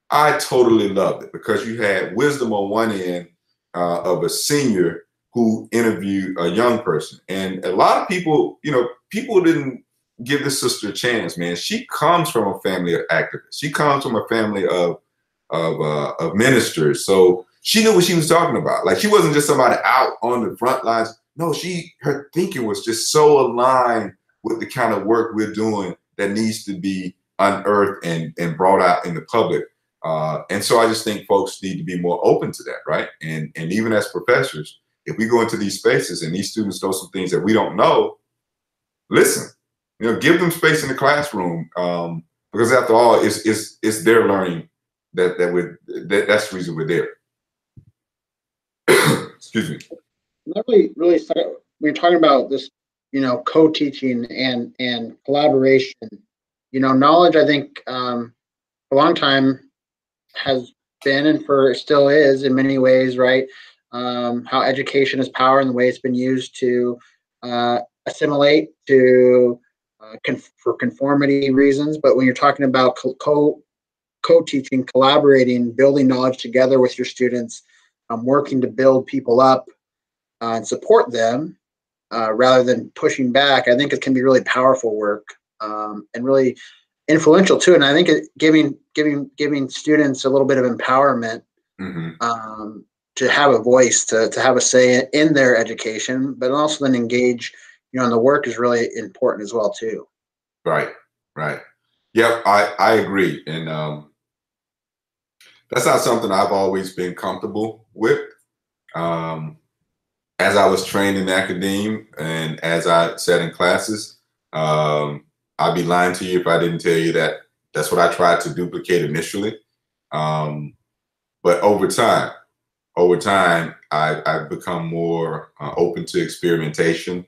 I totally loved it because you had wisdom on one end of a senior who interviewed a young person. And a lot of people, you know, people didn't give this sister a chance, man. She comes from a family of activists. She comes from a family of ministers. So she knew what she was talking about. Like, she wasn't just somebody out on the front lines. No, her thinking was just so aligned with the kind of work we're doing that needs to be unearthed and brought out in the public. And so I just think folks need to be more open to that, right? And even as professors, if we go into these spaces and these students know some things that we don't know, listen, you know, give them space in the classroom, because after all, it's their learning that's the reason we're there. Excuse me. That really started, when you're talking about this, you know, co-teaching and collaboration. You know, knowledge, I think, for a long time has been, and still is in many ways, right? How education is power and the way it's been used to assimilate, for conformity reasons. But when you're talking about co-teaching, collaborating, building knowledge together with your students, working to build people up and support them rather than pushing back, I think it can be really powerful work. And really, influential too. And I think giving students a little bit of empowerment to have a voice, to have a say in their education, but also then engage, in the work is really important as well too. Right. Right. Yep. I agree. And that's not something I've always been comfortable with. As I was trained in academia and as I sat in classes, I'd be lying to you if I didn't tell you that that's what I tried to duplicate initially. But over time, I've become more open to experimentation,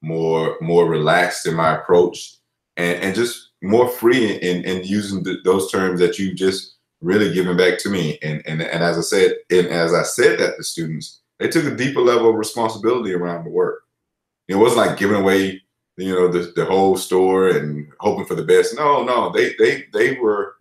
more relaxed in my approach, and just more free in using those terms that you just really given back to me. And as I said that to students, they took a deeper level of responsibility around the work. It wasn't like giving away, the whole store and hoping for the best. No, they were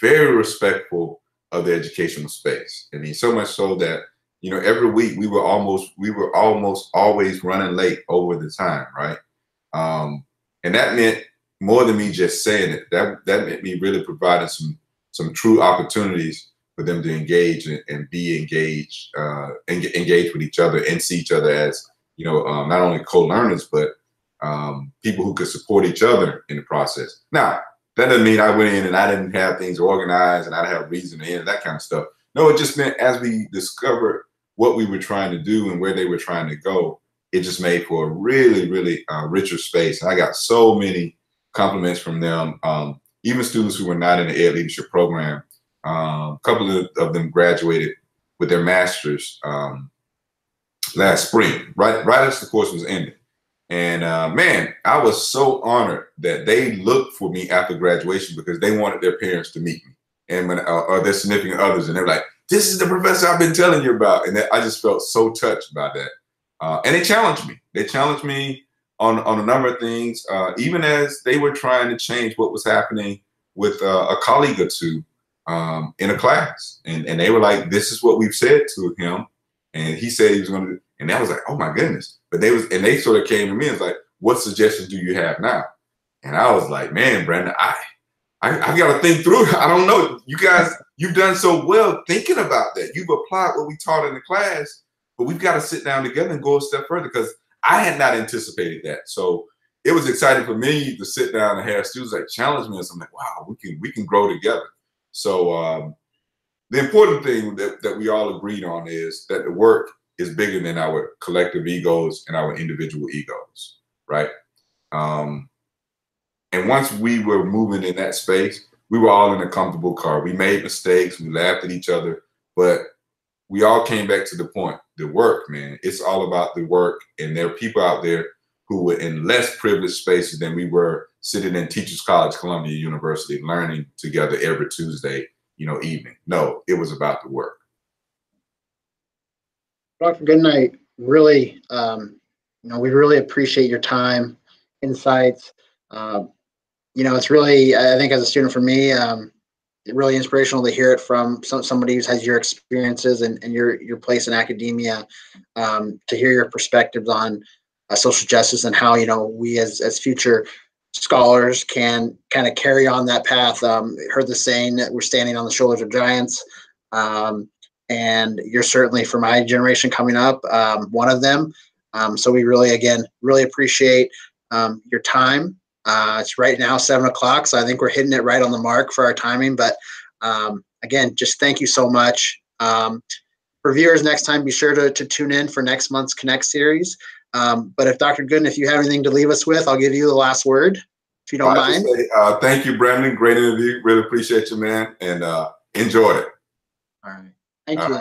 very respectful of the educational space. I mean, so much so that, every week we were almost always running late over the time, right? And that meant more than me just saying it. That meant me really providing some true opportunities for them to engage and be engaged, engage with each other and see each other as, not only co-learners, but people who could support each other in the process. Now, that doesn't mean I went in and I didn't have things organized and I didn't have reason to end, that kind of stuff. No, it just meant as we discovered what we were trying to do and where they were trying to go, it just made for a really, really richer space. And I got so many compliments from them, even students who were not in the Ed Leadership Program. A couple of them graduated with their masters last spring, right as the course was ending. And man, I was so honored that they looked for me after graduation because they wanted their parents to meet me and or their significant others. And they're like, "This is the professor I've been telling you about." And I just felt so touched by that. And they challenged me. They challenged me on a number of things, even as they were trying to change what was happening with a colleague or two in a class. And they were like, "This is what we've said to him. And he said he was going to," and I was like, "Oh my goodness." But they sort of came to me and was like, "What suggestions do you have now?" And I was like, "Man, Brandon, I got to think through it. I don't know. You guys, you've done so well thinking about that. You've applied what we taught in the class, but we've got to sit down together and go a step further," because I had not anticipated that. So it was exciting for me to sit down and have students like challenge me. And so I'm like, wow, we can grow together. So the important thing that we all agreed on is that the work is bigger than our collective egos and our individual egos, right? And once we were moving in that space, we were all in a comfortable car. We made mistakes, we laughed at each other, but we all came back to the point, the work, man. It's all about the work. And there are people out there who were in less privileged spaces than we were sitting in Teachers College, Columbia University, learning together every Tuesday, evening. No, it was about the work. Dr. Goodnight, really, we really appreciate your time, insights. It's really, I think as a student for me, really inspirational to hear it from somebody who has your experiences and your place in academia, to hear your perspectives on social justice and how, we as future scholars can kind of carry on that path. Heard the saying that we're standing on the shoulders of giants. And you're certainly, for my generation coming up, one of them. So we really appreciate your time. It's right now 7 o'clock, so I think we're hitting it right on the mark for our timing. But again, just thank you so much. For viewers next time, be sure to tune in for next month's Connect series. But if Dr. Gooden, if you have anything to leave us with, I'll give you the last word, if you don't mind. Thank you, Brandon. Great interview. Really appreciate you, man, and enjoyed it. All right. Thank you.